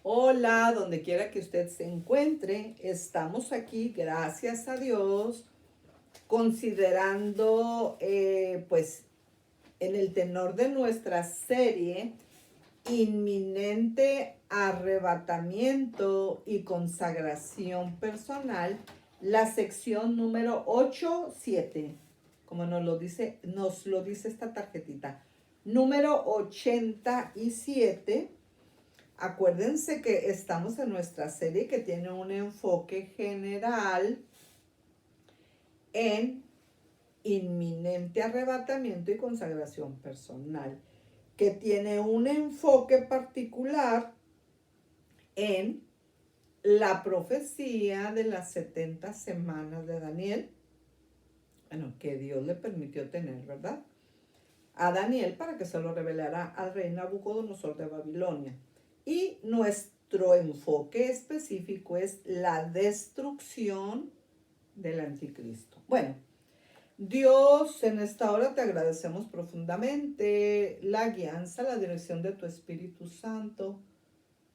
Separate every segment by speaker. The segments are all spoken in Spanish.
Speaker 1: Hola, donde quiera que usted se encuentre, estamos aquí, gracias a Dios, considerando, pues, en el tenor de nuestra serie, inminente arrebatamiento y consagración personal, la sección número 8-7, como nos lo dice esta tarjetita, número 87. Acuérdense que estamos en nuestra serie que tiene un enfoque general en inminente arrebatamiento y consagración personal, que tiene un enfoque particular en la profecía de las 70 semanas de Daniel, bueno, que Dios le permitió tener, ¿verdad? A Daniel para que se lo revelara al rey Nabucodonosor de Babilonia. Y nuestro enfoque específico es la destrucción del anticristo. Bueno, Dios, en esta hora te agradecemos profundamente la guianza, la dirección de tu Espíritu Santo,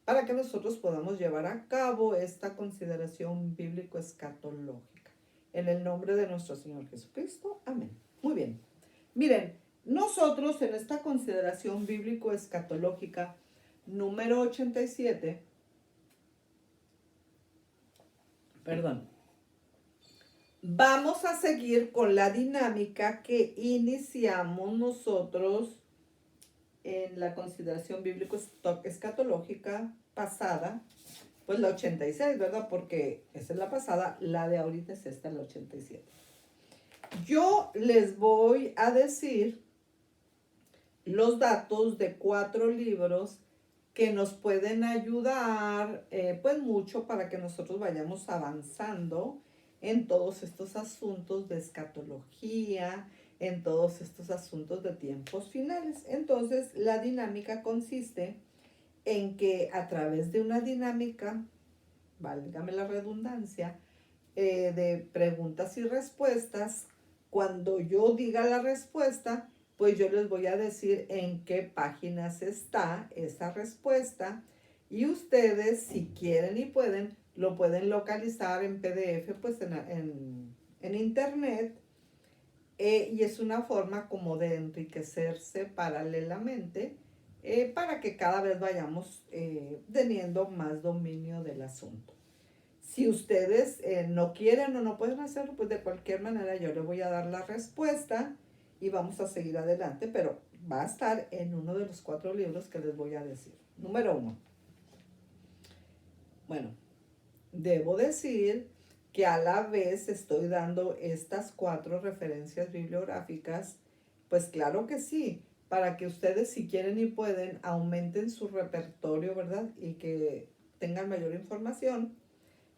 Speaker 1: para que nosotros podamos llevar a cabo esta consideración bíblico-escatológica. En el nombre de nuestro Señor Jesucristo. Amén. Muy bien. Miren, nosotros en esta consideración bíblico-escatológica número 87, vamos a seguir con la dinámica que iniciamos nosotros en la consideración bíblico-escatológica pasada, pues la 86, ¿verdad? Porque esa es la pasada, la de ahorita es esta, la 87. Yo les voy a decir los datos de 4 libros que nos pueden ayudar pues mucho para que nosotros vayamos avanzando en todos estos asuntos de escatología, en todos estos asuntos de tiempos finales. Entonces, la dinámica consiste en que a través de una dinámica, válgame la redundancia, de preguntas y respuestas, cuando yo diga la respuesta, pues yo les voy a decir en qué páginas está esa respuesta y ustedes, si quieren y pueden, lo pueden localizar en PDF, pues en internet, y es una forma como de enriquecerse paralelamente, para que cada vez vayamos teniendo más dominio del asunto. Si ustedes no quieren o no pueden hacerlo, pues de cualquier manera yo les voy a dar la respuesta y vamos a seguir adelante, pero va a estar en uno de los 4 libros que les voy a decir. Número 1. Bueno, debo decir que a la vez estoy dando estas 4 referencias bibliográficas, pues claro que sí, para que ustedes, si quieren y pueden, aumenten su repertorio, ¿verdad? Y que tengan mayor información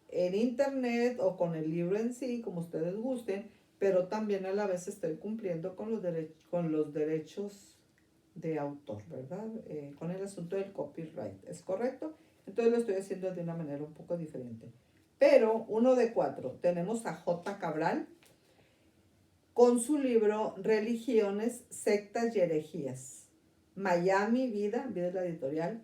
Speaker 1: en internet o con el libro en sí, como ustedes gusten, pero también a la vez estoy cumpliendo con los derechos de autor, ¿verdad? Con el asunto del copyright, ¿es correcto? Entonces lo estoy haciendo de una manera un poco diferente. Pero uno de 4, tenemos a J. Cabral con su libro Religiones, Sectas y Herejías. Miami, Vida es la editorial,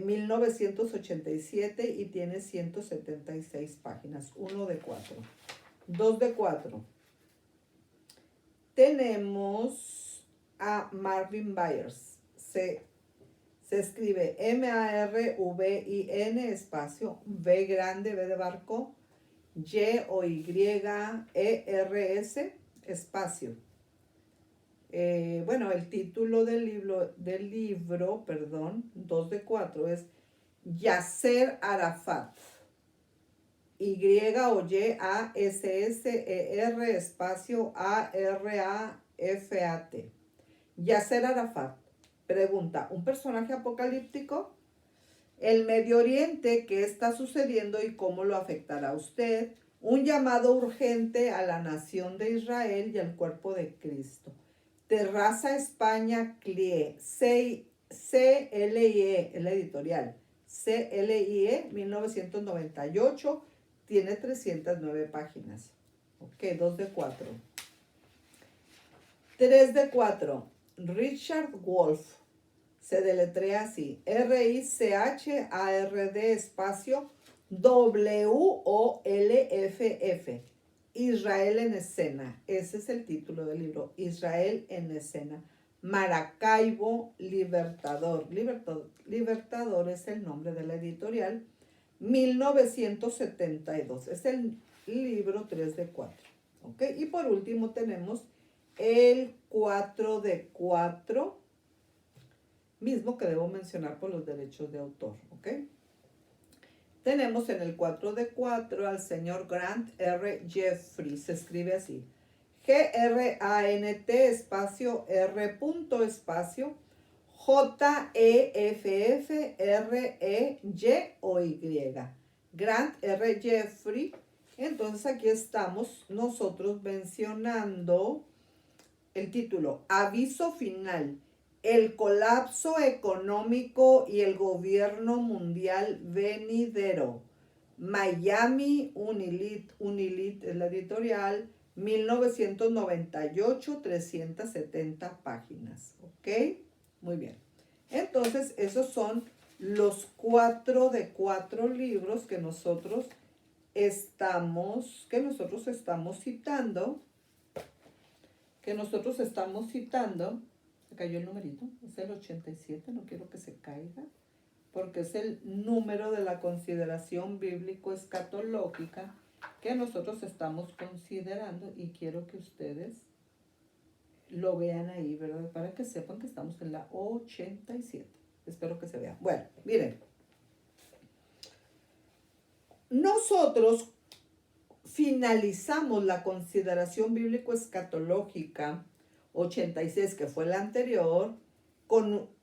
Speaker 1: 1987 y tiene 176 páginas. 1 de 4. 2 de 4. Tenemos a Marvin Byers. Se escribe M-A-R-V-I-N espacio B grande, B de barco, Y-O-Y-E-R-S espacio. Bueno, el título del libro, 2 de 4, es Yasser Arafat. Y-O-Y-A-S-S-E-R espacio A-R-A-F-A-T. Yasser Arafat. Pregunta, ¿un personaje apocalíptico? El Medio Oriente, ¿qué está sucediendo y cómo lo afectará a usted? Un llamado urgente a la nación de Israel y al cuerpo de Cristo. Terraza España CLIE, CLIE, es la editorial, CLIE 1998, tiene 309 páginas. Ok, 2 de 4. 3 de 4, Richard Wolff, Se deletrea así, Richard espacio WOLFF. Israel en escena. Ese es el título del libro, Israel en escena. Maracaibo Libertador. Libertador es el nombre de la editorial. 1972. Es el libro 3 de 4. ¿Ok? Y por último tenemos el 4 de 4, mismo que debo mencionar por los derechos de autor. ¿Ok? Tenemos en el 4 de 4 al señor Grant R. Jeffrey. Se escribe así. G-R-A-N-T espacio R punto espacio J-E-F-F-R-E-Y o Grant R. Jeffrey. Entonces aquí estamos nosotros mencionando el título, Aviso final, el colapso económico y el gobierno mundial venidero. Miami Unilit es la editorial, 1998, 370 páginas. ¿Ok? Muy bien. Entonces, esos son los 4 de 4 libros que nosotros estamos citando. Se cayó el numerito, es el 87, no quiero que se caiga, porque es el número de la consideración bíblico-escatológica que nosotros estamos considerando y quiero que ustedes lo vean ahí, ¿verdad? Para que sepan que estamos en la 87. Espero que se vea. Bueno, miren. Nosotros finalizamos la consideración bíblico-escatológica 86, que fue la anterior,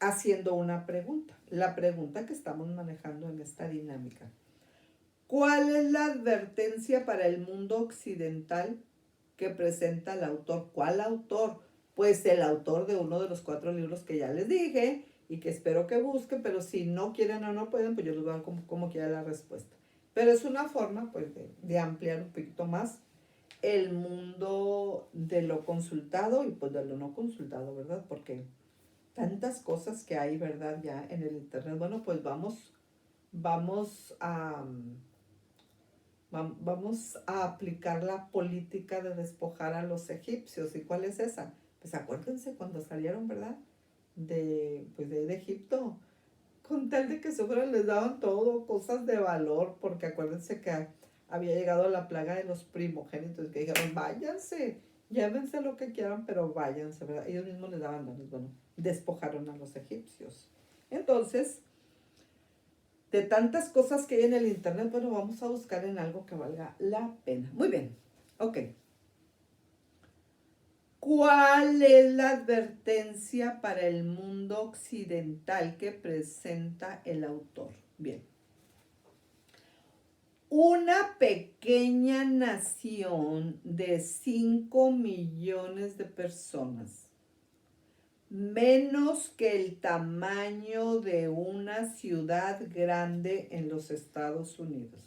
Speaker 1: haciendo una pregunta. La pregunta que estamos manejando en esta dinámica. ¿Cuál es la advertencia para el mundo occidental que presenta el autor? ¿Cuál autor? Pues el autor de uno de los 4 libros que ya les dije y que espero que busquen, pero si no quieren o no pueden, pues yo les voy a dar como quiera la respuesta. Pero es una forma pues de ampliar un poquito más el mundo de lo consultado y pues de lo no consultado, ¿verdad? Porque tantas cosas que hay, ¿verdad? Ya en el internet. Bueno, pues vamos a aplicar la política de despojar a los egipcios. ¿Y cuál es esa? Pues acuérdense cuando salieron, ¿verdad? De Egipto, con tal de que seguro les daban todo, cosas de valor, porque acuérdense que había llegado la plaga de los primogénitos, que dijeron, váyanse, llévense lo que quieran, pero váyanse, ¿verdad? Ellos mismos les daban dones, bueno, despojaron a los egipcios. Entonces, de tantas cosas que hay en el internet, bueno, vamos a buscar en algo que valga la pena. Muy bien, ok. ¿Cuál es la advertencia para el mundo occidental que presenta el autor? Bien. Una pequeña nación de 5 millones de personas, menos que el tamaño de una ciudad grande en los Estados Unidos.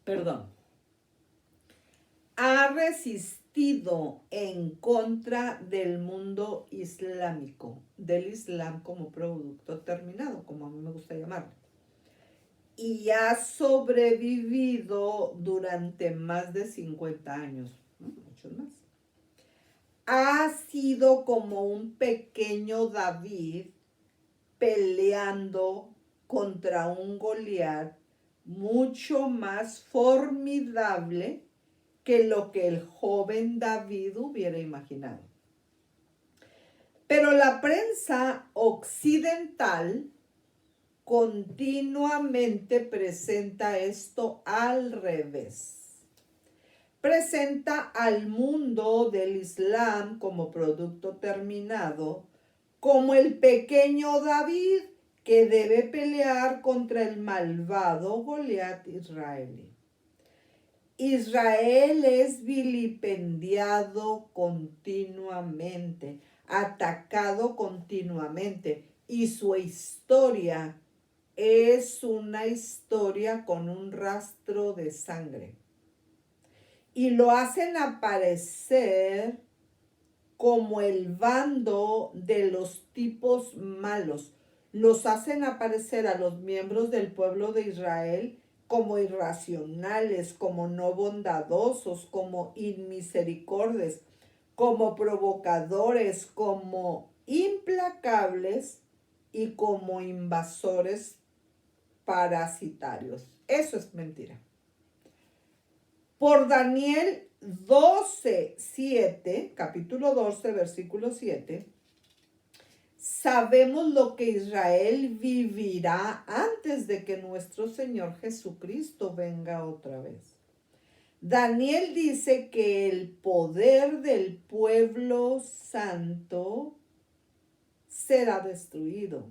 Speaker 1: Perdón. Ha resistido en contra del mundo islámico, del Islam como producto terminado, como a mí me gusta llamarlo, y ha sobrevivido durante más de 50 años, muchos más. Ha sido como un pequeño David peleando contra un Goliat mucho más formidable que lo que el joven David hubiera imaginado. Pero la prensa occidental continuamente presenta esto al revés. Presenta al mundo del Islam como producto terminado, como el pequeño David que debe pelear contra el malvado Goliat israelí. Israel es vilipendiado continuamente, atacado continuamente, y su historia es una historia con un rastro de sangre. y lo hacen aparecer como el bando de los tipos malos. Los hacen aparecer a los miembros del pueblo de Israel como irracionales, como no bondadosos, como inmisericordes, como provocadores, como implacables y como invasores parasitarios. Eso es mentira. Por Daniel 12:7, capítulo 12, versículo 7, sabemos lo que Israel vivirá antes de que nuestro Señor Jesucristo venga otra vez. Daniel dice que el poder del pueblo santo será destruido.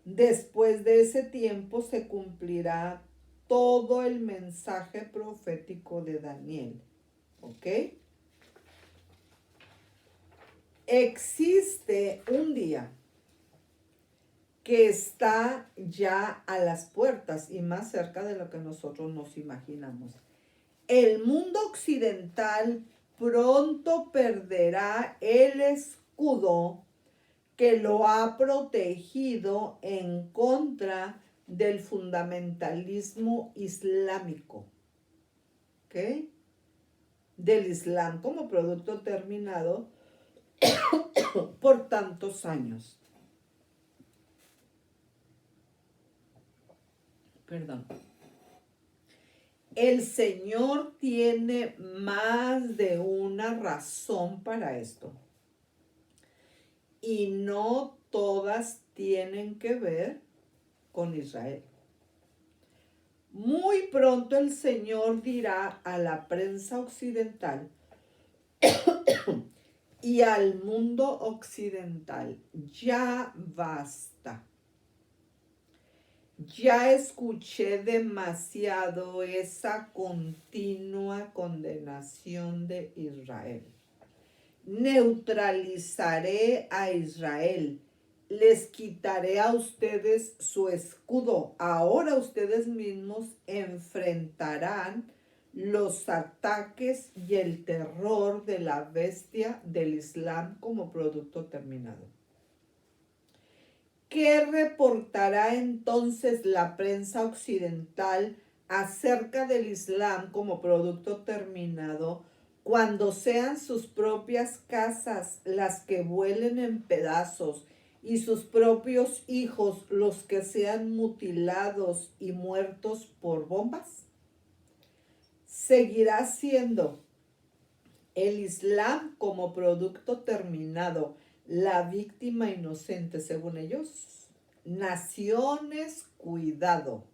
Speaker 1: Después de ese tiempo se cumplirá todo el mensaje profético de Daniel. ¿Ok? Existe un día que está ya a las puertas y más cerca de lo que nosotros nos imaginamos. El mundo occidental pronto perderá el escudo que lo ha protegido en contra del fundamentalismo islámico, ¿ok? Del Islam como producto terminado por tantos años. Perdón. El Señor tiene más de una razón para esto. Y no todas tienen que ver con Israel. Muy pronto el Señor dirá a la prensa occidental y al mundo occidental, ya basta. Ya escuché demasiado esa continua condenación de Israel. Neutralizaré a Israel. Les quitaré a ustedes su escudo. Ahora ustedes mismos enfrentarán los ataques y el terror de la bestia del Islam como producto terminado. ¿Qué reportará entonces la prensa occidental acerca del Islam como producto terminado cuando sean sus propias casas las que vuelen en pedazos y sus propios hijos los que sean mutilados y muertos por bombas? ¿Seguirá siendo el Islam como producto terminado la víctima inocente según ellos? Naciones, cuidado.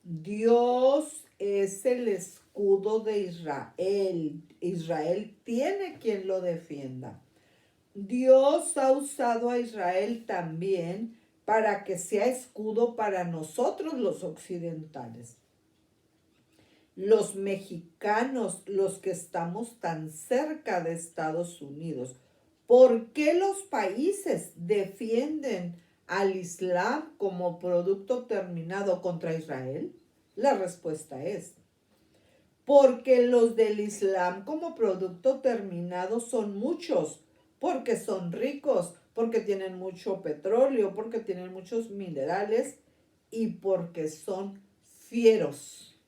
Speaker 1: Dios es el escudo de Israel. Israel tiene quien lo defienda. Dios ha usado a Israel también para que sea escudo para nosotros los occidentales. Los mexicanos, los que estamos tan cerca de Estados Unidos. ¿Por qué los países defienden al Islam como producto terminado contra Israel? La respuesta es, porque los del Islam como producto terminado son muchos, porque son ricos, porque tienen mucho petróleo, porque tienen muchos minerales y porque son fieros.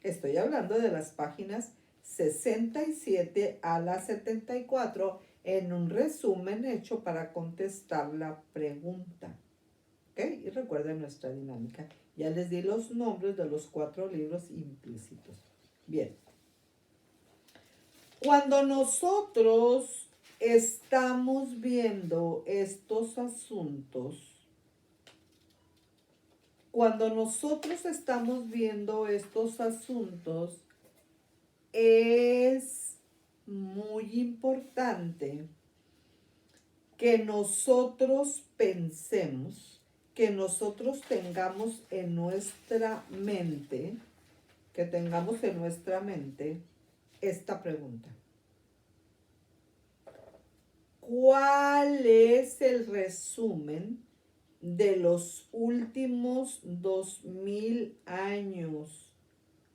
Speaker 1: Estoy hablando de las páginas 67 a la 74 en un resumen hecho para contestar la pregunta. ¿Ok? Y recuerden nuestra dinámica. Ya les di los nombres de los 4 libros implícitos. Bien. Cuando nosotros estamos viendo estos asuntos, es muy importante que nosotros pensemos, que nosotros tengamos en nuestra mente, esta pregunta. ¿Cuál es el resumen de los últimos 2000 años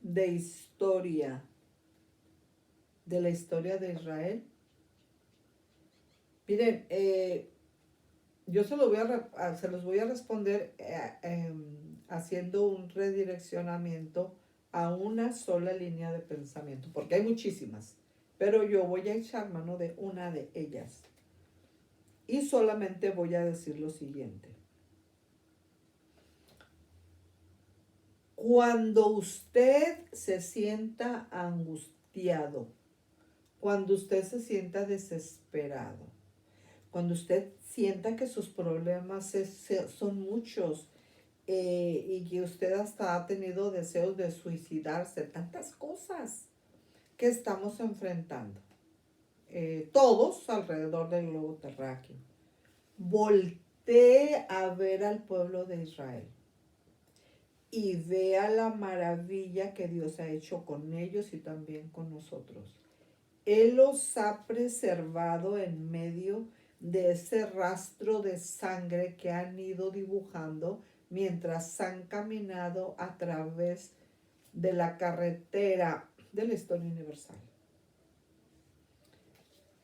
Speaker 1: de historia, de la historia de Israel. Miren, yo se los voy a responder haciendo un redireccionamiento a una sola línea de pensamiento, porque hay muchísimas, pero yo voy a echar mano de una de ellas. Y solamente voy a decir lo siguiente. Cuando usted se sienta angustiado, cuando usted se sienta desesperado, cuando usted sienta que sus problemas son muchos y que usted hasta ha tenido deseos de suicidarse, tantas cosas que estamos enfrentando, todos alrededor del globo terráqueo, voltee a ver al pueblo de Israel y vea la maravilla que Dios ha hecho con ellos y también con nosotros. Él los ha preservado en medio de ese rastro de sangre que han ido dibujando mientras han caminado a través de la carretera de la historia universal.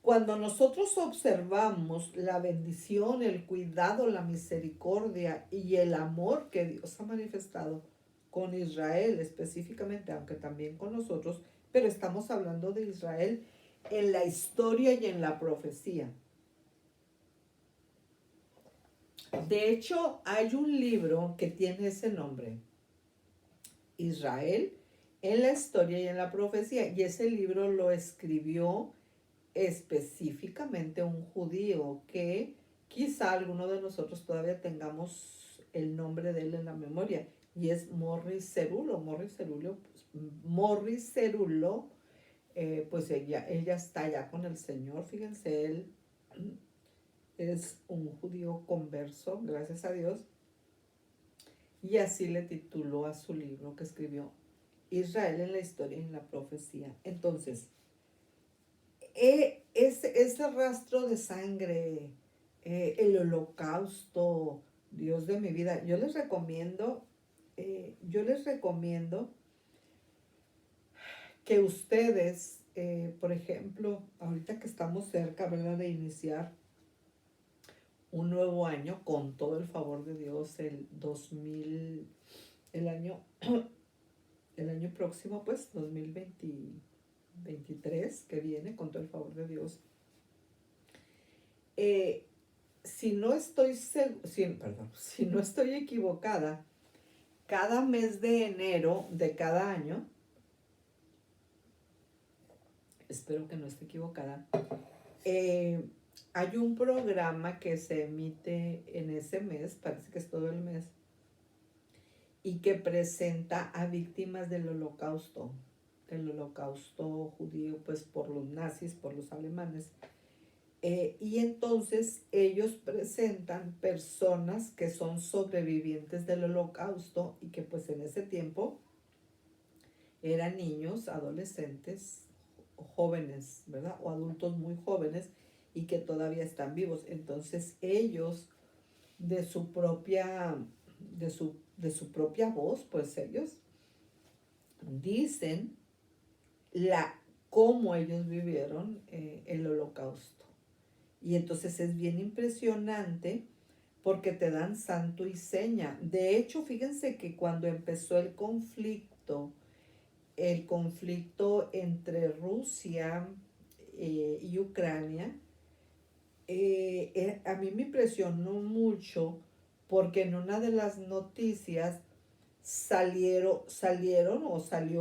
Speaker 1: Cuando nosotros observamos la bendición, el cuidado, la misericordia y el amor que Dios ha manifestado con Israel específicamente, aunque también con nosotros, pero estamos hablando de Israel en la historia y en la profecía. De hecho, hay un libro que tiene ese nombre, Israel en la historia y en la profecía, y ese libro lo escribió específicamente un judío que quizá alguno de nosotros todavía tengamos el nombre de él en la memoria, y es Morris Cerullo. Morris Cerullo, pues ella está ya con el Señor. Fíjense, él es un judío converso, gracias a Dios, y así le tituló a su libro que escribió, Israel en la historia y en la profecía. Entonces, ese rastro de sangre, el holocausto, Dios de mi vida, yo les recomiendo que ustedes, por ejemplo, ahorita que estamos cerca, ¿verdad?, de iniciar un nuevo año con todo el favor de Dios, el año, el año próximo, pues, 2023 que viene, con todo el favor de Dios. Si no estoy equivocada, cada mes de enero de cada año, espero que no esté equivocada, hay un programa que se emite en ese mes, parece que es todo el mes, y que presenta a víctimas del holocausto judío, pues por los nazis, por los alemanes. Y entonces ellos presentan personas que son sobrevivientes del holocausto y que pues en ese tiempo eran niños, adolescentes, jóvenes, ¿verdad? O adultos muy jóvenes y que todavía están vivos. Entonces ellos de su propia voz, pues ellos dicen cómo ellos vivieron el holocausto. Y entonces es bien impresionante porque te dan santo y seña. De hecho, fíjense que cuando empezó el conflicto entre Rusia y Ucrania, a mí me impresionó mucho porque en una de las noticias salió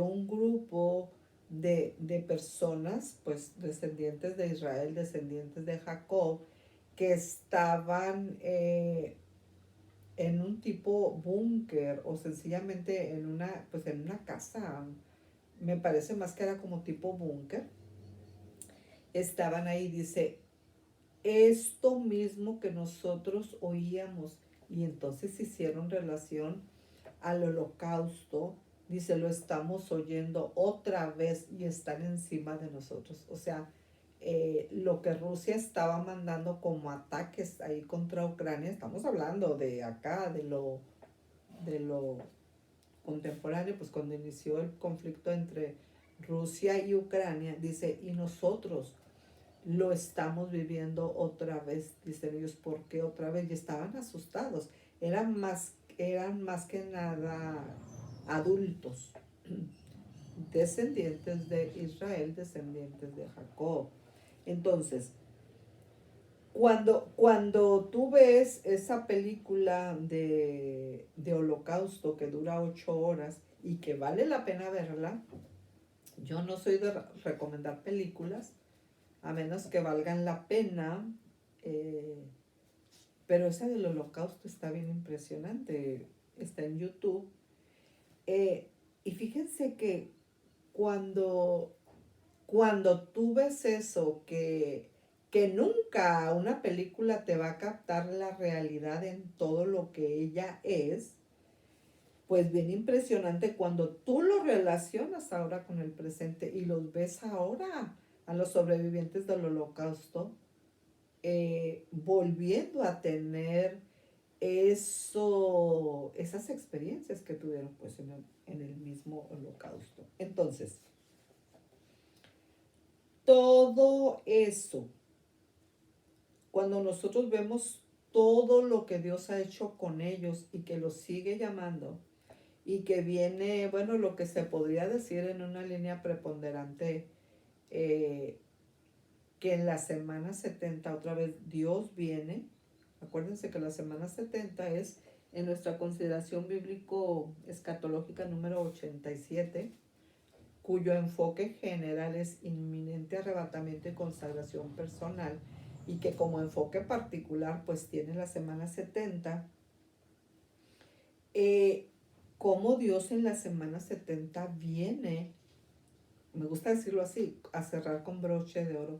Speaker 1: un grupo de personas, pues descendientes de Israel, descendientes de Jacob, que estaban en un tipo búnker o sencillamente en una casa, me parece más que era como tipo búnker. Estaban ahí, dice, esto mismo que nosotros oíamos, y entonces hicieron relación al holocausto. Dice, lo estamos oyendo otra vez y están encima de nosotros. O sea, lo que Rusia estaba mandando como ataques ahí contra Ucrania, estamos hablando de acá, de lo contemporáneo, pues cuando inició el conflicto entre Rusia y Ucrania, dice, y nosotros lo estamos viviendo otra vez, dicen ellos, ¿por qué otra vez? Y estaban asustados, eran más que nada adultos, descendientes de Israel, descendientes de Jacob. Entonces, cuando tú ves esa película de Holocausto que dura 8 horas y que vale la pena verla, yo no soy de recomendar películas, a menos que valgan la pena, eh, pero esa del Holocausto está bien impresionante, está en YouTube. Eh, y fíjense que cuando, cuando tú ves eso, que nunca una película te va a captar la realidad en todo lo que ella es, pues bien impresionante cuando tú lo relacionas ahora con el presente y los ves ahora a los sobrevivientes del Holocausto, volviendo a tener esas experiencias que tuvieron pues en el mismo Holocausto. Entonces, todo eso, cuando nosotros vemos todo lo que Dios ha hecho con ellos y que los sigue llamando, y que viene, bueno, lo que se podría decir en una línea preponderante, eh, que en la semana 70 otra vez Dios viene. Acuérdense que la semana 70 es en nuestra consideración bíblico escatológica número 87, cuyo enfoque general es inminente arrebatamiento y consagración personal, y que como enfoque particular pues tiene la semana 70. Cómo Dios en la semana 70 viene, me gusta decirlo así, a cerrar con broche de oro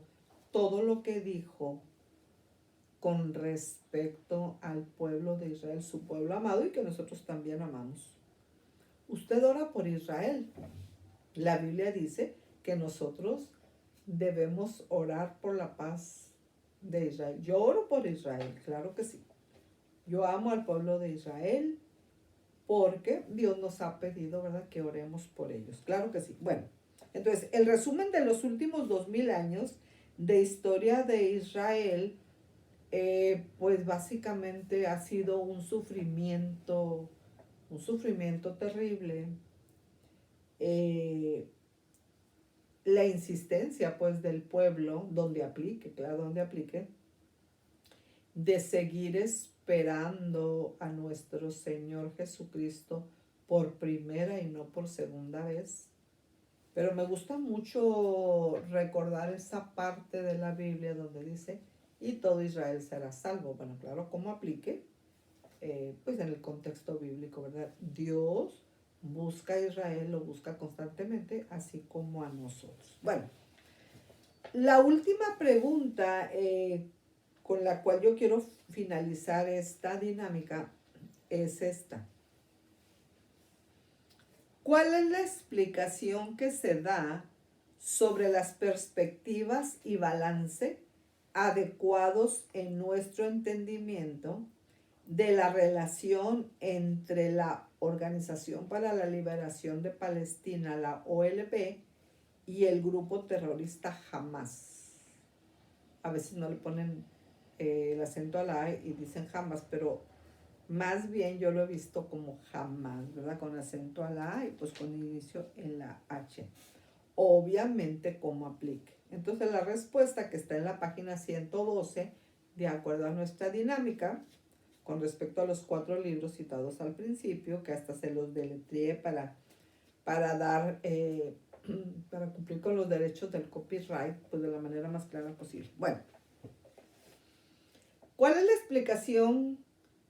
Speaker 1: todo lo que dijo con respecto al pueblo de Israel, su pueblo amado y que nosotros también amamos. Usted ora por Israel. La Biblia dice que nosotros debemos orar por la paz de Israel. Yo oro por Israel, claro que sí. Yo amo al pueblo de Israel porque Dios nos ha pedido, ¿verdad?, que oremos por ellos. Claro que sí. Bueno, entonces, el resumen de los últimos 2000 años de historia de Israel, pues básicamente ha sido un sufrimiento terrible. Eh, la insistencia, pues, del pueblo, donde aplique, claro, donde aplique, de seguir esperando a nuestro Señor Jesucristo por primera y no por segunda vez. Pero me gusta mucho recordar esa parte de la Biblia donde dice, y todo Israel será salvo. Bueno, claro, ¿cómo aplique? Pues en el contexto bíblico, ¿verdad? Dios busca a Israel, lo busca constantemente, así como a nosotros. Bueno, la última pregunta con la cual yo quiero finalizar esta dinámica es esta. ¿Cuál es la explicación que se da sobre las perspectivas y balance adecuados en nuestro entendimiento de la relación entre la Organización para la Liberación de Palestina, la OLP, y el grupo terrorista Hamas? A veces no le ponen el acento a la A y dicen Hamas, pero más bien yo lo he visto como Hamas, ¿verdad? Con acento a la A y pues con inicio en la H. Obviamente, ¿cómo aplique? Entonces la respuesta que está en la página 112, de acuerdo a nuestra dinámica, con respecto a los 4 libros citados al principio, que hasta se los deletré para dar, para cumplir con los derechos del copyright, pues de la manera más clara posible. Bueno, ¿cuál es la explicación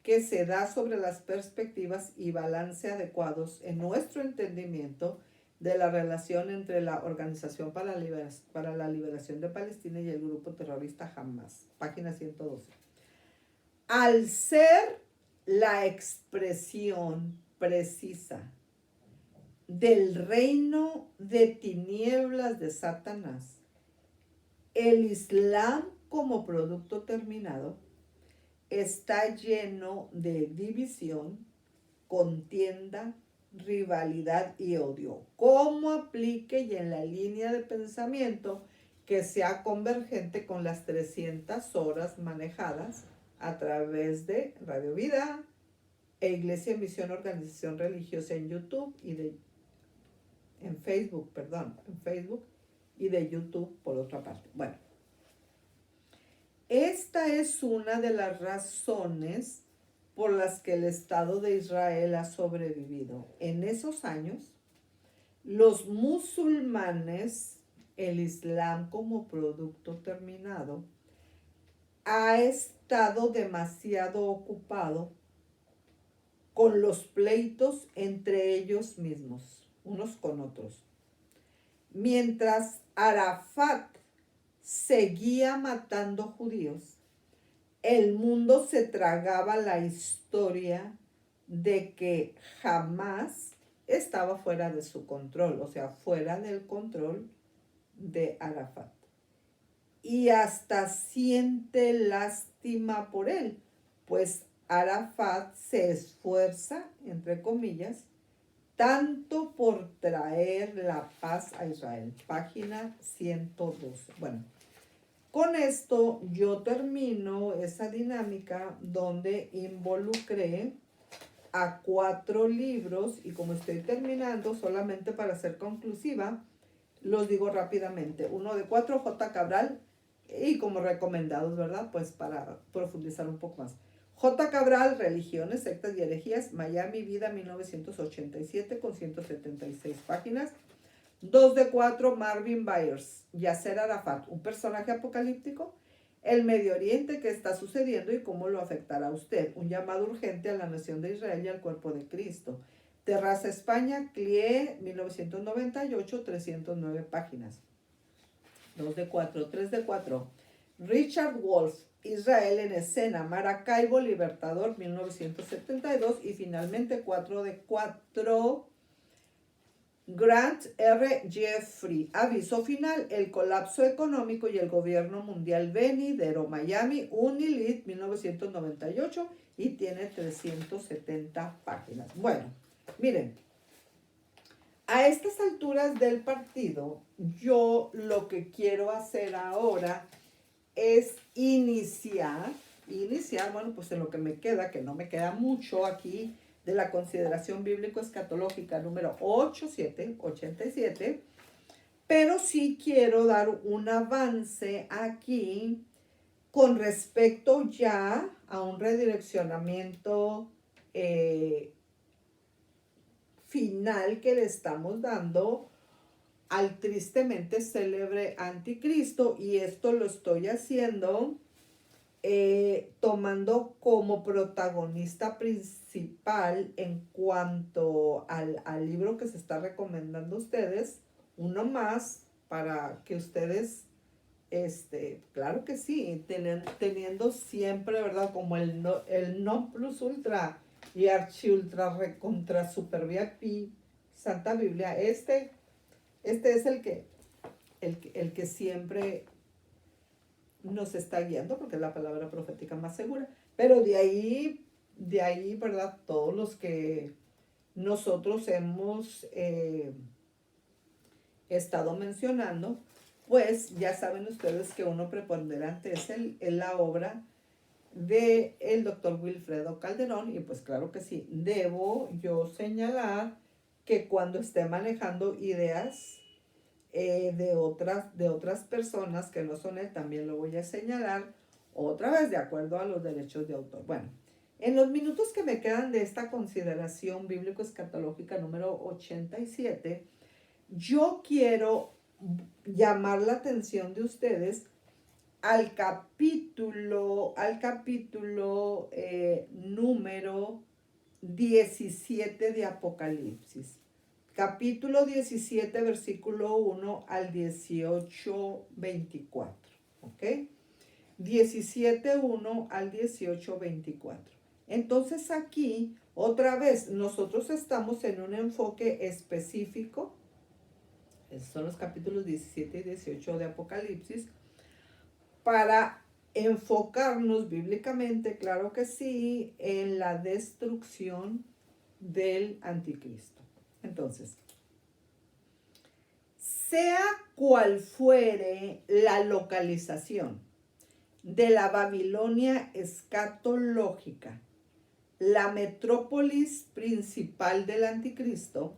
Speaker 1: que se da sobre las perspectivas y balance adecuados en nuestro entendimiento de la relación entre la Organización para la Liberación de Palestina y el grupo terrorista Hamas? Página 112. Al ser la expresión precisa del reino de tinieblas de Satanás, el Islam como producto terminado está lleno de división, contienda, rivalidad y odio. ¿Cómo aplique y en la línea de pensamiento que sea convergente con las 300 horas manejadas a través de Radio Vida e Iglesia en Misión Organización Religiosa en YouTube en Facebook y de YouTube por otra parte? Bueno, esta es una de las razones por las que el Estado de Israel ha sobrevivido. En esos años, los musulmanes, el Islam como producto terminado, ha estado demasiado ocupado con los pleitos entre ellos mismos, unos con otros. Mientras Arafat seguía matando judíos, el mundo se tragaba la historia de que jamás estaba fuera de su control, o sea, fuera del control de Arafat. Y hasta siente lástima por él, pues Arafat se esfuerza, entre comillas, tanto por traer la paz a Israel. Página 112. Bueno, con esto yo termino esa dinámica donde involucré a 4 libros y como estoy terminando, solamente para ser conclusiva, los digo rápidamente. Uno de 4, J. Cabral, y como recomendados, ¿verdad? Pues para profundizar un poco más. J. Cabral, Religiones, Sectas y Herejías, Miami, Vida, 1987, con 176 páginas. 2 de 4, Marvin Byers, Yasser Arafat, un personaje apocalíptico, el Medio Oriente, qué está sucediendo y cómo lo afectará a usted, un llamado urgente a la nación de Israel y al cuerpo de Cristo. Terraza España, Clie, 1998, 309 páginas. 2 de 4, 3 de 4, Richard Wolff, Israel en escena, Maracaibo, Libertador, 1972, y finalmente 4 de 4, Grant R. Jeffrey, aviso final, el colapso económico y el gobierno mundial venidero, Miami, Unilit, 1998, y tiene 370 páginas. Bueno, miren, a estas alturas del partido, yo lo que quiero hacer ahora es iniciar, bueno, pues en lo que me queda, que no me queda mucho aquí, de la consideración bíblico-escatológica número 87, pero sí quiero dar un avance aquí con respecto ya a un redireccionamiento final que le estamos dando al tristemente célebre anticristo, y esto lo estoy haciendo tomando como protagonista principal en cuanto al libro que se está recomendando a ustedes, uno más para que ustedes, claro que sí, teniendo siempre, ¿verdad? Como el non plus ultra y archi ultra recontra super VIP, Santa Biblia, este es el que siempre nos está guiando, porque es la palabra profética más segura. Pero de ahí, ¿verdad? Todos los que nosotros hemos estado mencionando, pues ya saben ustedes que uno preponderante es la obra del doctor Wilfredo Calderón, y pues claro que sí, debo yo señalar que cuando esté manejando ideas de otras personas que no son él, también lo voy a señalar otra vez de acuerdo a los derechos de autor. Bueno, en los minutos que me quedan de esta consideración bíblico-escatológica número 87, yo quiero llamar la atención de ustedes al capítulo número 17 de Apocalipsis. Capítulo 17, versículo 1 al 18, 24. ¿Ok? 17, 1 al 18, 24. Entonces aquí, otra vez, nosotros estamos en un enfoque específico. Esos son los capítulos 17 y 18 de Apocalipsis. Para enfocarnos bíblicamente, claro que sí, en la destrucción del anticristo. Entonces, sea cual fuere la localización de la Babilonia escatológica, la metrópolis principal del anticristo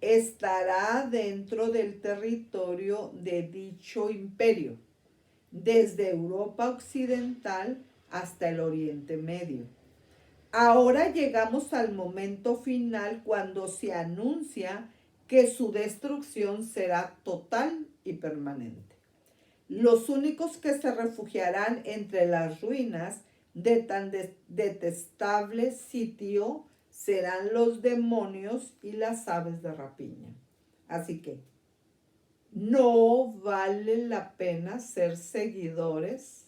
Speaker 1: estará dentro del territorio de dicho imperio, desde Europa occidental hasta el Oriente Medio. Ahora llegamos al momento final cuando se anuncia que su destrucción será total y permanente. Los únicos que se refugiarán entre las ruinas de tan detestable sitio serán los demonios y las aves de rapiña. Así que no vale la pena ser seguidores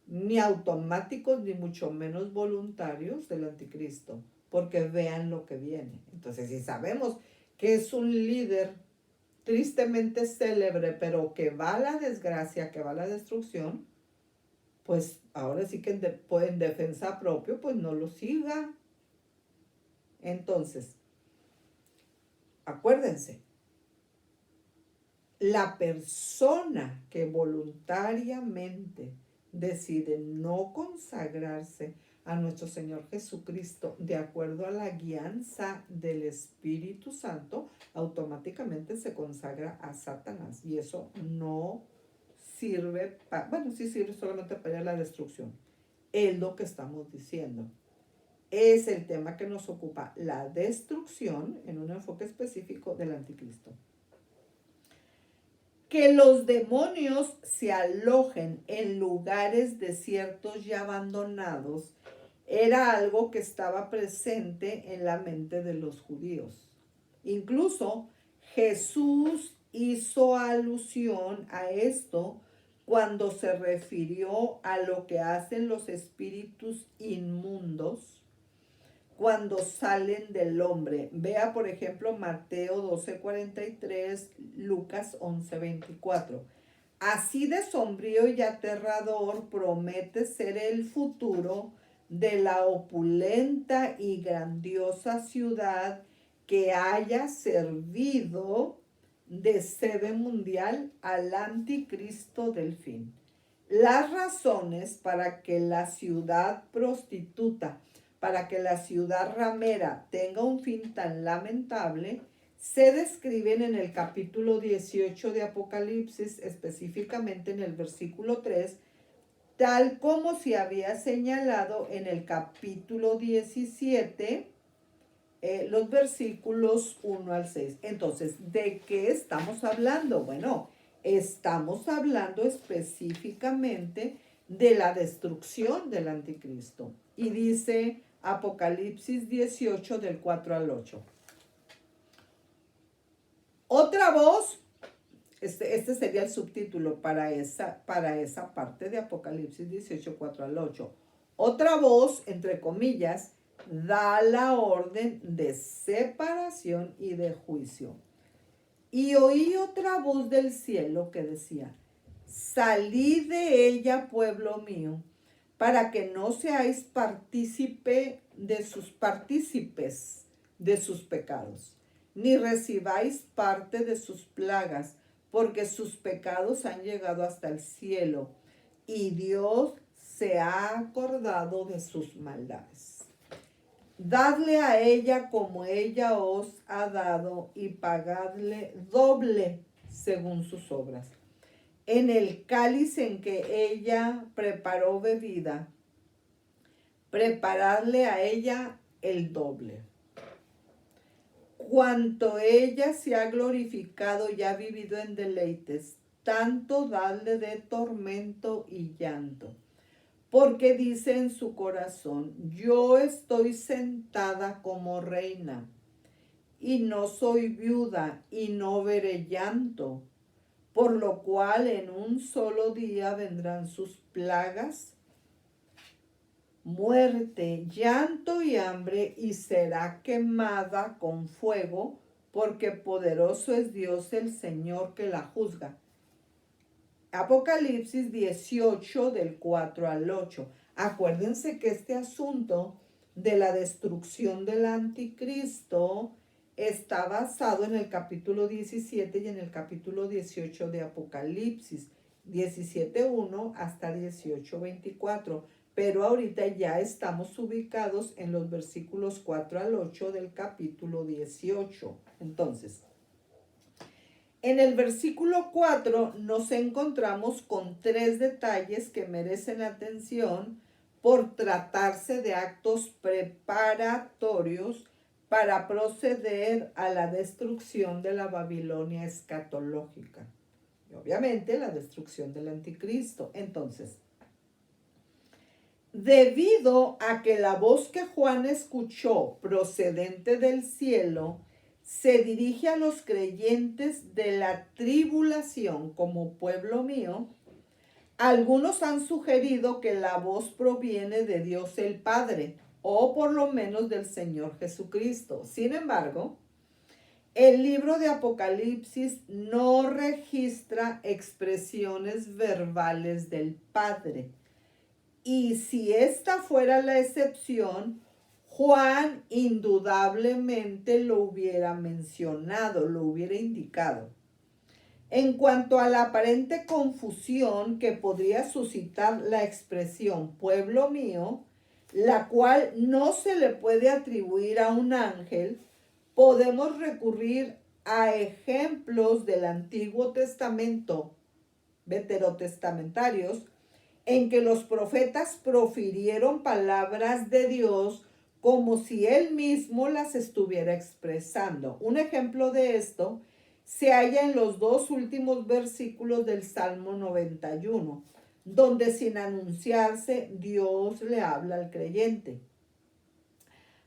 Speaker 1: ni automáticos, ni mucho menos voluntarios del anticristo, porque vean lo que viene. Entonces, si sabemos que es un líder tristemente célebre, pero que va a la desgracia, que va a la destrucción, pues ahora sí que en defensa propia, pues no lo siga. Entonces, acuérdense, la persona que voluntariamente decide no consagrarse a nuestro Señor Jesucristo de acuerdo a la guianza del Espíritu Santo, automáticamente se consagra a Satanás. Y eso no sirve, sí sirve solamente para la destrucción. Es lo que estamos diciendo. Es el tema que nos ocupa, la destrucción en un enfoque específico del anticristo. Que los demonios se alojen en lugares desiertos y abandonados era algo que estaba presente en la mente de los judíos. Incluso Jesús hizo alusión a esto cuando se refirió a lo que hacen los espíritus inmundos cuando salen del hombre. Vea, por ejemplo, Mateo 12:43, Lucas 11:24. Así de sombrío y aterrador promete ser el futuro de la opulenta y grandiosa ciudad que haya servido de sede mundial al anticristo del fin. Las razones para que la ciudad prostituta, para que la ciudad ramera tenga un fin tan lamentable, se describen en el capítulo 18 de Apocalipsis, específicamente en el versículo 3, tal como se había señalado en el capítulo 17, los versículos 1 al 6. Entonces, ¿de qué estamos hablando? Bueno, estamos hablando específicamente de la destrucción del anticristo. Y dice Apocalipsis 18 del 4 al 8. Otra voz, este sería el subtítulo para esa parte de Apocalipsis 18, 4 al 8. Otra voz, entre comillas, da la orden de separación y de juicio. Y oí otra voz del cielo que decía: salid de ella, pueblo mío, para que no seáis partícipes de sus pecados, ni recibáis parte de sus plagas, porque sus pecados han llegado hasta el cielo, y Dios se ha acordado de sus maldades. Dadle a ella como ella os ha dado, y pagadle doble según sus obras. En el cáliz en que ella preparó bebida, preparadle a ella el doble. Cuanto ella se ha glorificado y ha vivido en deleites, tanto dadle de tormento y llanto. Porque dice en su corazón: yo estoy sentada como reina, y no soy viuda, y no veré llanto. Por lo cual en un solo día vendrán sus plagas, muerte, llanto y hambre, y será quemada con fuego, porque poderoso es Dios el Señor que la juzga. Apocalipsis 18 del 4 al 8. Acuérdense que este asunto de la destrucción del anticristo está basado en el capítulo 17 y en el capítulo 18 de Apocalipsis, 17:1 hasta 18:24. Pero ahorita ya estamos ubicados en los versículos 4 al 8 del capítulo 18. Entonces, en el versículo 4 nos encontramos con 3 detalles que merecen atención por tratarse de actos preparatorios para proceder a la destrucción de la Babilonia escatológica. Y obviamente la destrucción del anticristo. Entonces, debido a que la voz que Juan escuchó procedente del cielo se dirige a los creyentes de la tribulación como pueblo mío, algunos han sugerido que la voz proviene de Dios el Padre, o por lo menos del Señor Jesucristo. Sin embargo, el libro de Apocalipsis no registra expresiones verbales del Padre. Y si esta fuera la excepción, Juan indudablemente lo hubiera mencionado, lo hubiera indicado. En cuanto a la aparente confusión que podría suscitar la expresión pueblo mío, la cual no se le puede atribuir a un ángel, podemos recurrir a ejemplos del Antiguo Testamento, veterotestamentarios, en que los profetas profirieron palabras de Dios como si él mismo las estuviera expresando. Un ejemplo de esto se halla en los 2 últimos versículos del Salmo 91, donde sin anunciarse Dios le habla al creyente.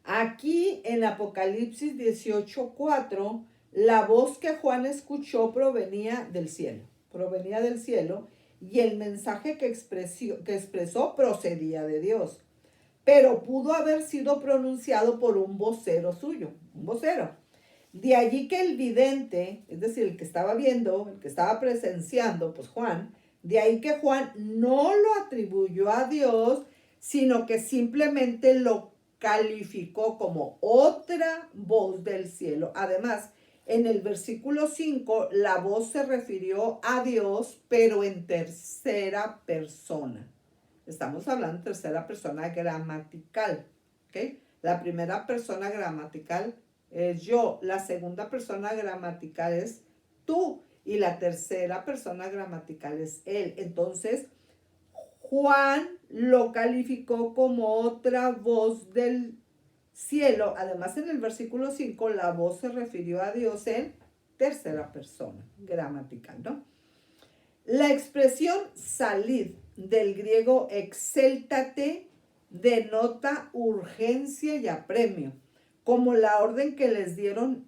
Speaker 1: Aquí en Apocalipsis 18:4, la voz que Juan escuchó provenía del cielo, y el mensaje que expresó procedía de Dios, pero pudo haber sido pronunciado por un vocero suyo, un vocero. De allí que el vidente, es decir, el que estaba viendo, el que estaba presenciando, pues Juan, de ahí que Juan no lo atribuyó a Dios, sino que simplemente lo calificó como otra voz del cielo. Además, en el versículo 5, la voz se refirió a Dios, pero en tercera persona. Estamos hablando de tercera persona gramatical, ¿ok? La primera persona gramatical es yo, la segunda persona gramatical es tú y la tercera persona gramatical es él. Entonces, Juan lo calificó como otra voz del cielo. Además, en el versículo 5, la voz se refirió a Dios en tercera persona gramatical, ¿no? La expresión salid del griego exéltate denota urgencia y apremio, como la orden que les dieron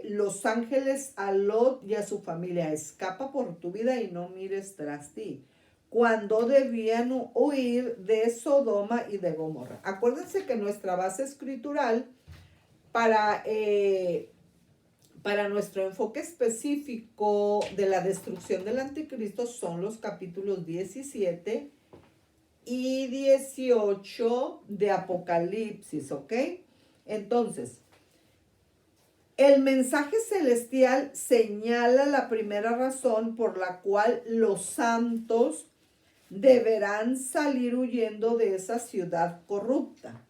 Speaker 1: los ángeles a Lot y a su familia: escapa por tu vida y no mires tras ti, cuando debían huir de Sodoma y de Gomorra. Acuérdense que nuestra base escritural para nuestro enfoque específico de la destrucción del anticristo son los capítulos 17 y 18 de Apocalipsis, ¿ok? Entonces, el mensaje celestial señala la primera razón por la cual los santos deberán salir huyendo de esa ciudad corrupta,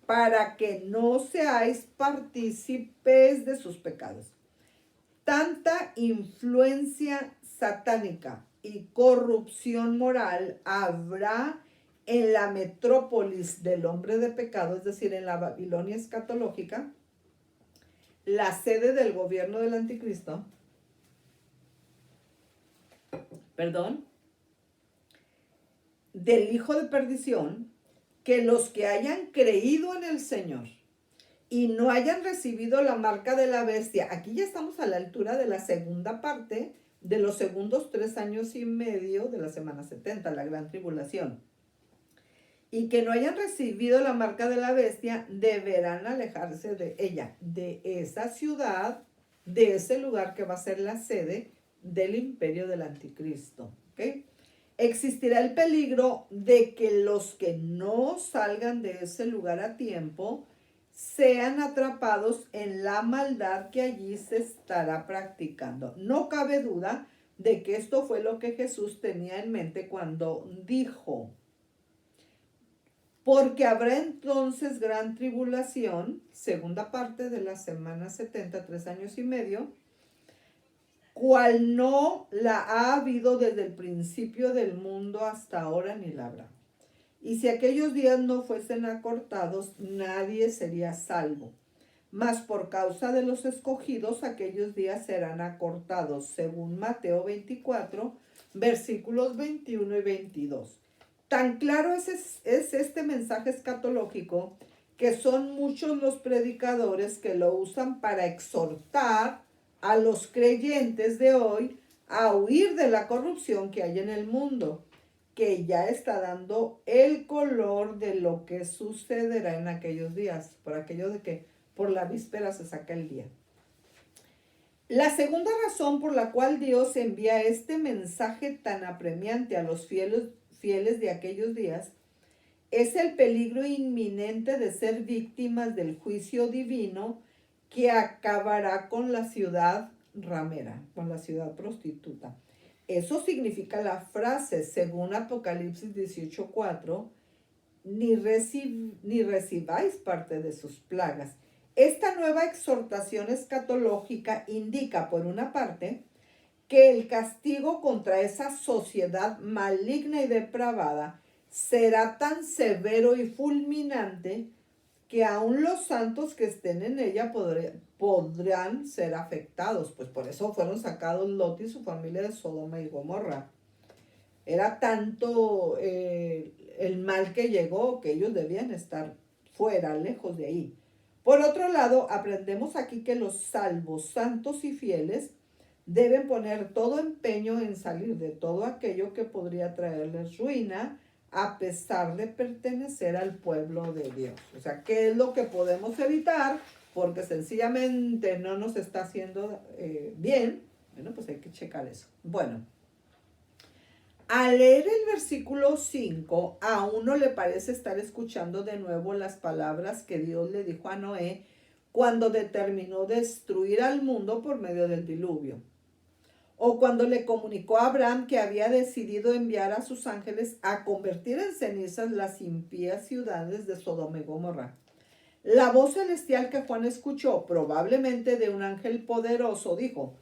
Speaker 1: para que no seáis partícipes de sus pecados. Tanta influencia satánica y corrupción moral habrá en la metrópolis del hombre de pecado, es decir, en la Babilonia escatológica, la sede del gobierno del anticristo, del hijo de perdición, que los que hayan creído en el Señor y no hayan recibido la marca de la bestia, aquí ya estamos a la altura de la segunda parte de los segundos 3 años y medio de la semana 70, la gran tribulación, y que no hayan recibido la marca de la bestia, deberán alejarse de ella, de esa ciudad, de ese lugar que va a ser la sede del imperio del anticristo, ¿ok? Existirá el peligro de que los que no salgan de ese lugar a tiempo sean atrapados en la maldad que allí se estará practicando. No cabe duda de que esto fue lo que Jesús tenía en mente cuando dijo: porque habrá entonces gran tribulación, segunda parte de la semana 70, 3 años y medio, cual no la ha habido desde el principio del mundo hasta ahora ni la habrá. Y si aquellos días no fuesen acortados, nadie sería salvo. Mas por causa de los escogidos, aquellos días serán acortados, según Mateo 24, versículos 21 y 22. Tan claro es este mensaje escatológico que son muchos los predicadores que lo usan para exhortar a los creyentes de hoy a huir de la corrupción que hay en el mundo, que ya está dando el color de lo que sucederá en aquellos días, por aquello de que por la víspera se saca el día. La segunda razón por la cual Dios envía este mensaje tan apremiante a los fieles de aquellos días es el peligro inminente de ser víctimas del juicio divino que acabará con la ciudad ramera, con la ciudad prostituta. Eso significa la frase, según Apocalipsis 18:4, ni recibáis parte de sus plagas. Esta nueva exhortación escatológica indica, por una parte, que el castigo contra esa sociedad maligna y depravada será tan severo y fulminante que aún los santos que estén en ella podrán ser afectados. Pues por eso fueron sacados Lot y su familia de Sodoma y Gomorra. Era tanto el mal que llegó que ellos debían estar fuera, lejos de ahí. Por otro lado, aprendemos aquí que los salvos, santos y fieles deben poner todo empeño en salir de todo aquello que podría traerles ruina, a pesar de pertenecer al pueblo de Dios. O sea, ¿qué es lo que podemos evitar? Porque sencillamente no nos está haciendo bien. Bueno, pues hay que checar eso. Bueno, al leer el versículo 5, a uno le parece estar escuchando de nuevo las palabras que Dios le dijo a Noé cuando determinó destruir al mundo por medio del diluvio. O cuando le comunicó a Abraham que había decidido enviar a sus ángeles a convertir en cenizas las impías ciudades de Sodoma y Gomorra. La voz celestial que Juan escuchó, probablemente de un ángel poderoso, dijo: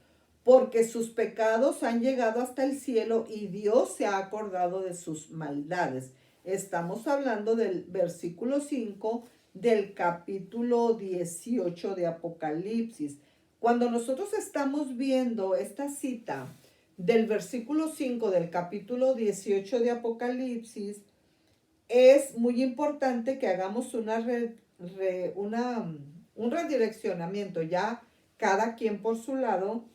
Speaker 1: porque sus pecados han llegado hasta el cielo y Dios se ha acordado de sus maldades. Estamos hablando del versículo 5 del capítulo 18 de Apocalipsis. Cuando nosotros estamos viendo esta cita del versículo 5 del capítulo 18 de Apocalipsis, es muy importante que hagamos un redireccionamiento, ya cada quien por su lado,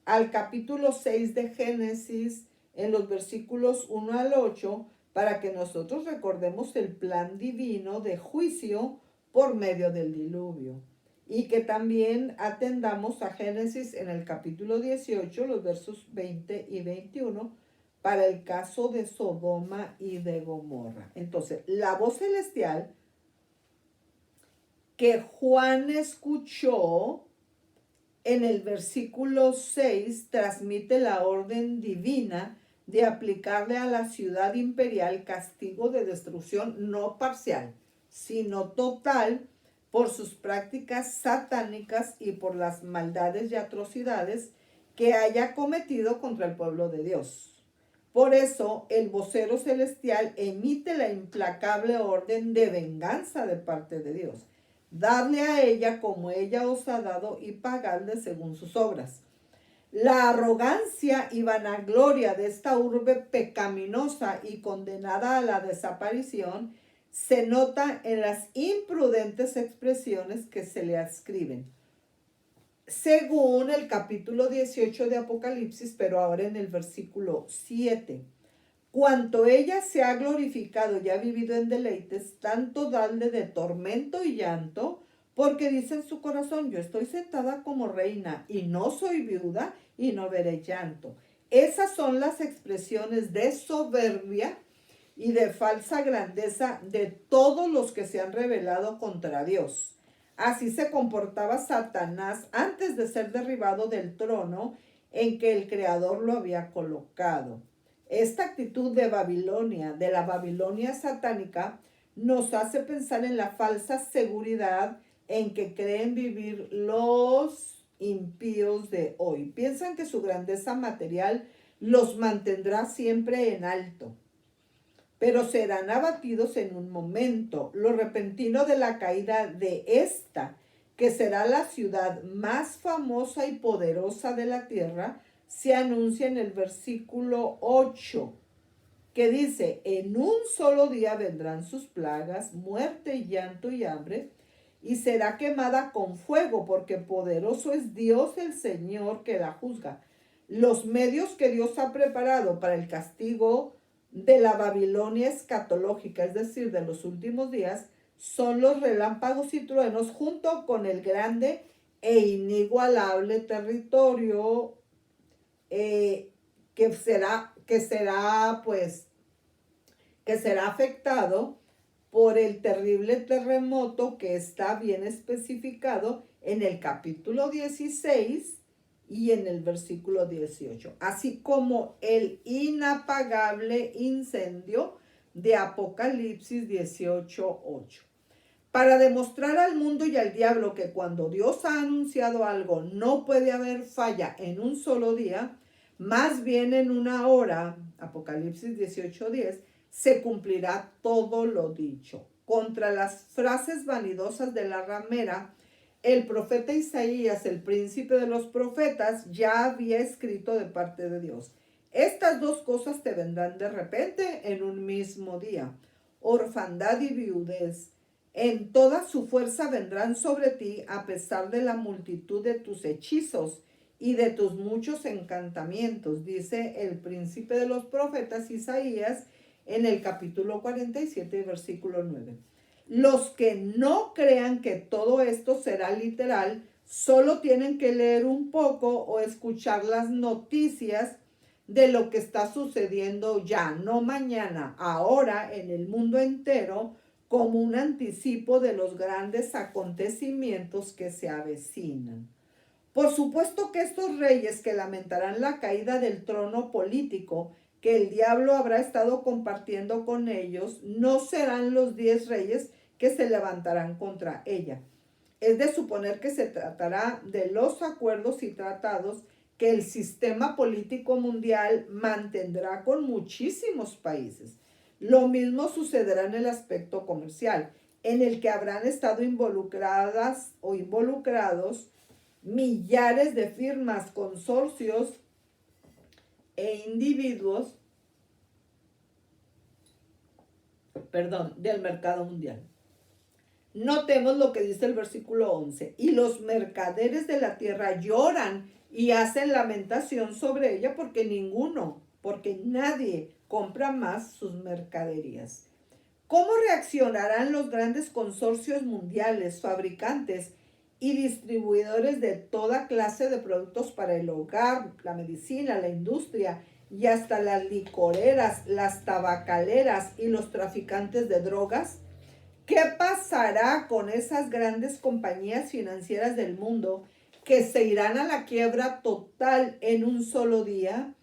Speaker 1: al capítulo 6 de Génesis, en los versículos 1 al 8, para que nosotros recordemos el plan divino de juicio por medio del diluvio. Y que también atendamos a Génesis en el capítulo 18, los versos 20 y 21, para el caso de Sodoma y de Gomorra. Entonces, la voz celestial que Juan escuchó en el versículo 6 transmite la orden divina de aplicarle a la ciudad imperial castigo de destrucción no parcial, sino total, por sus prácticas satánicas y por las maldades y atrocidades que haya cometido contra el pueblo de Dios. Por eso el vocero celestial emite la implacable orden de venganza de parte de Dios. Darle a ella como ella os ha dado y pagarle según sus obras. La arrogancia y vanagloria de esta urbe pecaminosa y condenada a la desaparición se nota en las imprudentes expresiones que se le adscriben. Según el capítulo 18 de Apocalipsis, pero ahora en el versículo 7. Cuanto ella se ha glorificado y ha vivido en deleites, tanto dadle de tormento y llanto, porque dice en su corazón: yo estoy sentada como reina y no soy viuda y no veré llanto. Esas son las expresiones de soberbia y de falsa grandeza de todos los que se han rebelado contra Dios. Así se comportaba Satanás antes de ser derribado del trono en que el Creador lo había colocado. Esta actitud de Babilonia, de la Babilonia satánica, nos hace pensar en la falsa seguridad en que creen vivir los impíos de hoy. Piensan que su grandeza material los mantendrá siempre en alto, pero serán abatidos en un momento. Lo repentino de la caída de esta, que será la ciudad más famosa y poderosa de la tierra, se anuncia en el versículo 8, que dice: en un solo día vendrán sus plagas, muerte, llanto y hambre, y será quemada con fuego, porque poderoso es Dios el Señor que la juzga. Los medios que Dios ha preparado para el castigo de la Babilonia escatológica, es decir, de los últimos días, son los relámpagos y truenos, junto con el grande e inigualable territorio que será afectado por el terrible terremoto que está bien especificado en el capítulo 16 y en el versículo 18, así como el inapagable incendio de Apocalipsis 18:8. Para demostrar al mundo y al diablo que cuando Dios ha anunciado algo no puede haber falla en un solo día, más bien en una hora, Apocalipsis 18:10, se cumplirá todo lo dicho. Contra las frases vanidosas de la ramera, el profeta Isaías, el príncipe de los profetas, ya había escrito de parte de Dios: estas dos cosas te vendrán de repente en un mismo día: orfandad y viudez. En toda su fuerza vendrán sobre ti, a pesar de la multitud de tus hechizos y de tus muchos encantamientos, dice el príncipe de los profetas Isaías en el capítulo 47, versículo 9. Los que no crean que todo esto será literal, solo tienen que leer un poco o escuchar las noticias de lo que está sucediendo ya, no mañana, ahora en el mundo entero, como un anticipo de los grandes acontecimientos que se avecinan. Por supuesto que estos reyes que lamentarán la caída del trono político que el diablo habrá estado compartiendo con ellos, no serán los 10 reyes que se levantarán contra ella. Es de suponer que se tratará de los acuerdos y tratados que el sistema político mundial mantendrá con muchísimos países. Lo mismo sucederá en el aspecto comercial, en el que habrán estado involucradas o involucrados millares de firmas, consorcios e individuos, del mercado mundial. Notemos lo que dice el versículo 11. Y los mercaderes de la tierra lloran y hacen lamentación sobre ella, porque nadie compra más sus mercaderías. ¿Cómo reaccionarán los grandes consorcios mundiales, fabricantes y distribuidores de toda clase de productos para el hogar, la medicina, la industria y hasta las licoreras, las tabacaleras y los traficantes de drogas? ¿Qué pasará con esas grandes compañías financieras del mundo que se irán a la quiebra total en un solo día?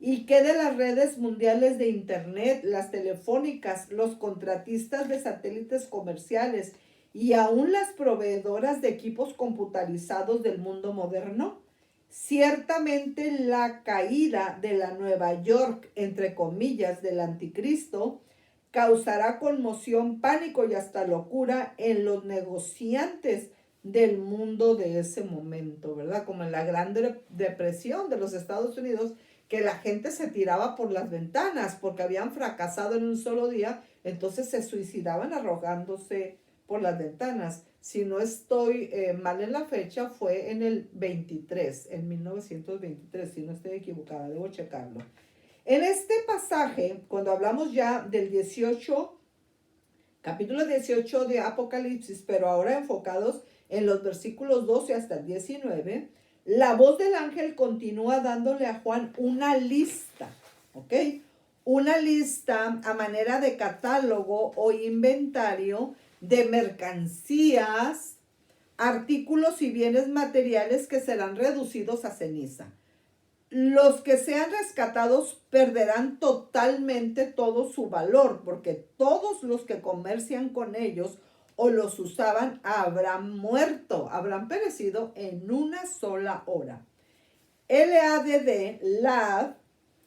Speaker 1: ¿Y qué de las redes mundiales de internet, las telefónicas, los contratistas de satélites comerciales y aún las proveedoras de equipos computarizados del mundo moderno? Ciertamente la caída de la Nueva York, entre comillas, del anticristo, causará conmoción, pánico y hasta locura en los negociantes del mundo de ese momento, ¿verdad? Como en la Gran Depresión de los Estados Unidos, que la gente se tiraba por las ventanas porque habían fracasado en un solo día, entonces se suicidaban arrojándose por las ventanas. Si no estoy mal en la fecha, fue en el 23, en 1923, si no estoy equivocada, debo checarlo. En este pasaje, cuando hablamos ya del 18, capítulo 18 de Apocalipsis, pero ahora enfocados en los versículos 12 hasta el 19, la voz del ángel continúa dándole a Juan una lista, ¿ok? Una lista a manera de catálogo o inventario de mercancías artículos y bienes materiales que serán reducidos a ceniza. Los que sean rescatados perderán totalmente todo su valor, porque todos los que comercian con ellos o los usaban habrán muerto, habrán perecido en una sola hora. Ladd,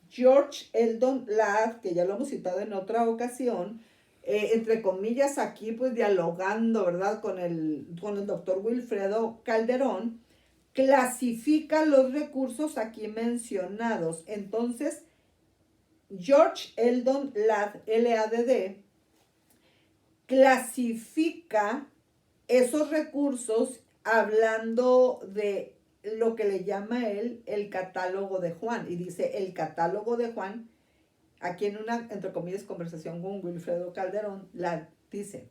Speaker 1: George Eldon Ladd, que ya lo hemos citado en otra ocasión, entre comillas aquí pues dialogando, ¿verdad? Con el doctor Wilfredo Calderón, clasifica los recursos aquí mencionados. Entonces, George Eldon Ladd, Ladd, clasifica esos recursos hablando de lo que le llama él el catálogo de Juan. Y dice, el catálogo de Juan, aquí en una, entre comillas, conversación con Wilfredo Calderón, la dice: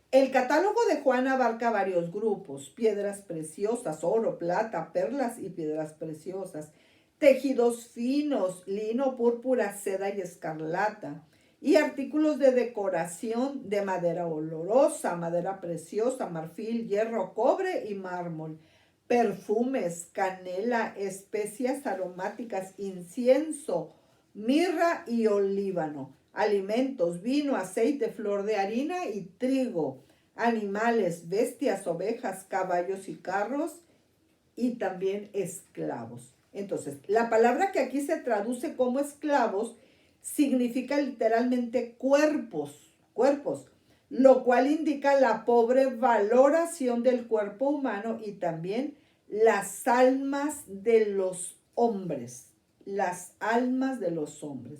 Speaker 1: el catálogo de Juan abarca varios grupos: piedras preciosas, oro, plata, perlas y piedras preciosas, tejidos finos, lino, púrpura, seda y escarlata, y artículos de decoración de madera olorosa, madera preciosa, marfil, hierro, cobre y mármol, perfumes, canela, especias aromáticas, incienso, mirra y olíbano, alimentos, vino, aceite, flor de harina y trigo, animales, bestias, ovejas, caballos y carros, y también esclavos. Entonces, la palabra que aquí se traduce como esclavos significa literalmente cuerpos, lo cual indica la pobre valoración del cuerpo humano y también las almas de los hombres, las almas de los hombres.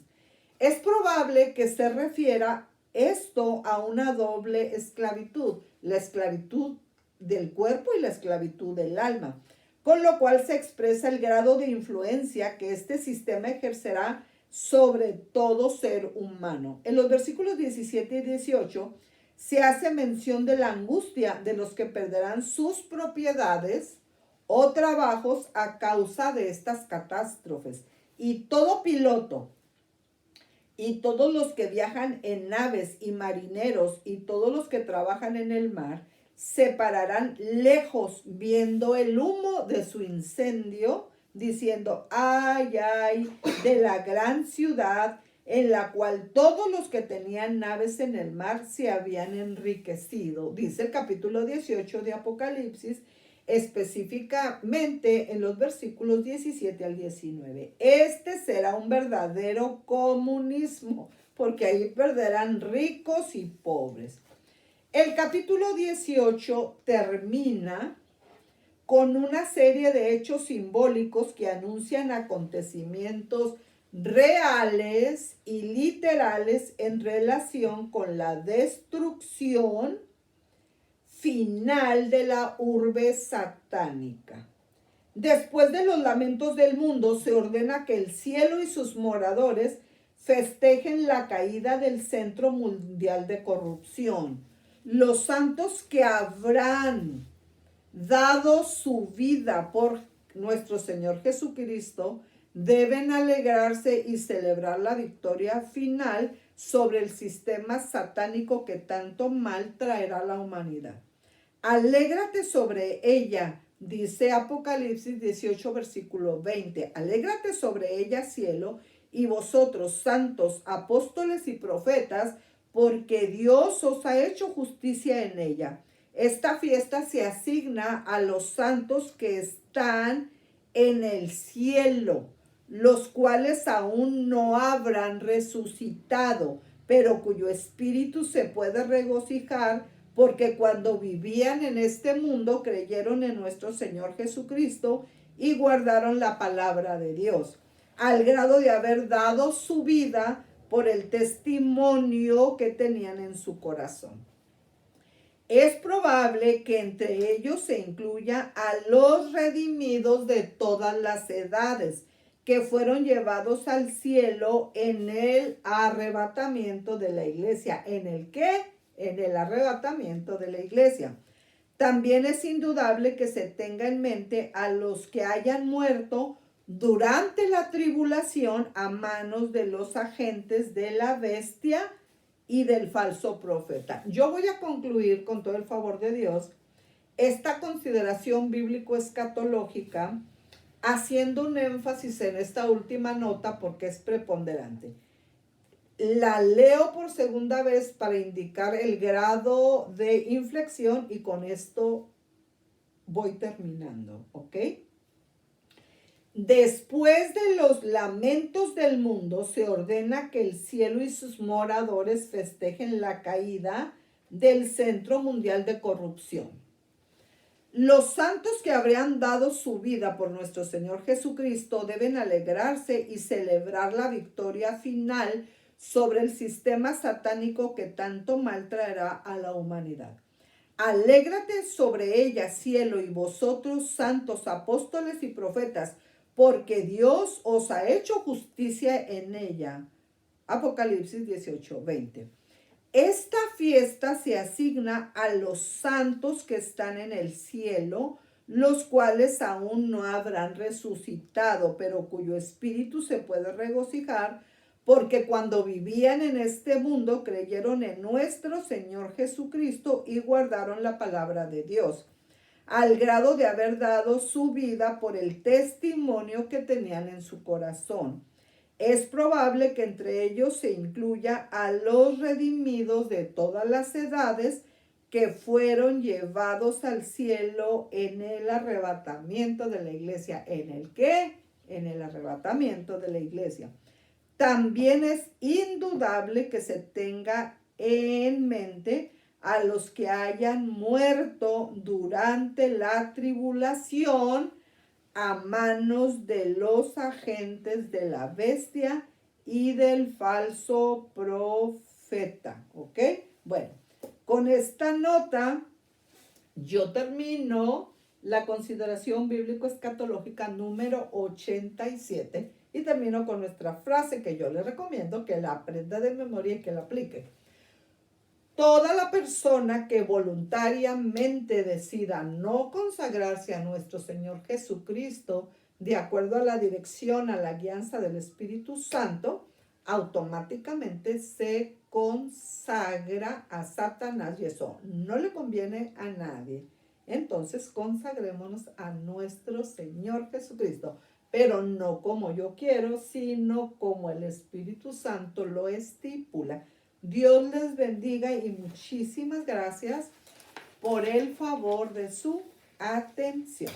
Speaker 1: Es probable que se refiera esto a una doble esclavitud, la esclavitud del cuerpo y la esclavitud del alma, con lo cual se expresa el grado de influencia que este sistema ejercerá sobre todo ser humano. En los versículos 17 y 18 se hace mención de la angustia de los que perderán sus propiedades o trabajos a causa de estas catástrofes. Y todo piloto y todos los que viajan en naves y marineros y todos los que trabajan en el mar se pararán lejos viendo el humo de su incendio, diciendo: ay, ay, de la gran ciudad en la cual todos los que tenían naves en el mar se habían enriquecido. Dice el capítulo 18 de Apocalipsis, específicamente en los versículos 17 al 19. Este será un verdadero comunismo, porque ahí perderán ricos y pobres. El capítulo 18 termina con una serie de hechos simbólicos que anuncian acontecimientos reales y literales en relación con la destrucción final de la urbe satánica. Después de los lamentos del mundo, se ordena que el cielo y sus moradores festejen la caída del centro mundial de corrupción. Los santos que habrán dado su vida por nuestro Señor Jesucristo deben alegrarse y celebrar la victoria final sobre el sistema satánico que tanto mal traerá a la humanidad. Alégrate sobre ella, dice Apocalipsis 18, versículo 20. Alégrate sobre ella, cielo, y vosotros, santos, apóstoles y profetas, porque Dios os ha hecho justicia en ella. Esta fiesta se asigna a los santos que están en el cielo, los cuales aún no habrán resucitado, pero cuyo espíritu se puede regocijar, porque cuando vivían en este mundo creyeron en nuestro Señor Jesucristo y guardaron la palabra de Dios, al grado de haber dado su vida por el testimonio que tenían en su corazón. Es probable que entre ellos se incluya a los redimidos de todas las edades, que fueron llevados al cielo en el arrebatamiento de la iglesia. ¿En el qué? En el arrebatamiento de la iglesia. También es indudable que se tenga en mente a los que hayan muerto durante la tribulación a manos de los agentes de la bestia y del falso profeta. Yo voy a concluir, con todo el favor de Dios, esta consideración bíblico-escatológica, haciendo un énfasis en esta última nota porque es preponderante. La leo por segunda vez para indicar el grado de inflexión y con esto voy terminando, ¿ok? Después de los lamentos del mundo, se ordena que el cielo y sus moradores festejen la caída del centro mundial de corrupción. Los santos que habrían dado su vida por nuestro Señor Jesucristo deben alegrarse y celebrar la victoria final sobre el sistema satánico que tanto mal traerá a la humanidad. Alégrate sobre ella, cielo, y vosotros, santos apóstoles y profetas, porque Dios os ha hecho justicia en ella. Apocalipsis 18:20. Esta fiesta se asigna a los santos que están en el cielo, los cuales aún no habrán resucitado, pero cuyo espíritu se puede regocijar, porque cuando vivían en este mundo creyeron en nuestro Señor Jesucristo y guardaron la palabra de Dios, al grado de haber dado su vida por el testimonio que tenían en su corazón. Es probable que entre ellos se incluya a los redimidos de todas las edades que fueron llevados al cielo en el arrebatamiento de la iglesia. ¿En el qué? En el arrebatamiento de la iglesia. También es indudable que se tenga en mente a los que hayan muerto durante la tribulación a manos de los agentes de la bestia y del falso profeta. ¿Ok? Bueno, con esta nota yo termino la consideración bíblico-escatológica número 87 y termino con nuestra frase que yo le recomiendo que la aprenda de memoria y que la aplique. Toda la persona que voluntariamente decida no consagrarse a nuestro Señor Jesucristo de acuerdo a la dirección, a la guianza del Espíritu Santo, automáticamente se consagra a Satanás y eso no le conviene a nadie. Entonces consagrémonos a nuestro Señor Jesucristo, pero no como yo quiero, sino como el Espíritu Santo lo estipula. Dios les bendiga y muchísimas gracias por el favor de su atención.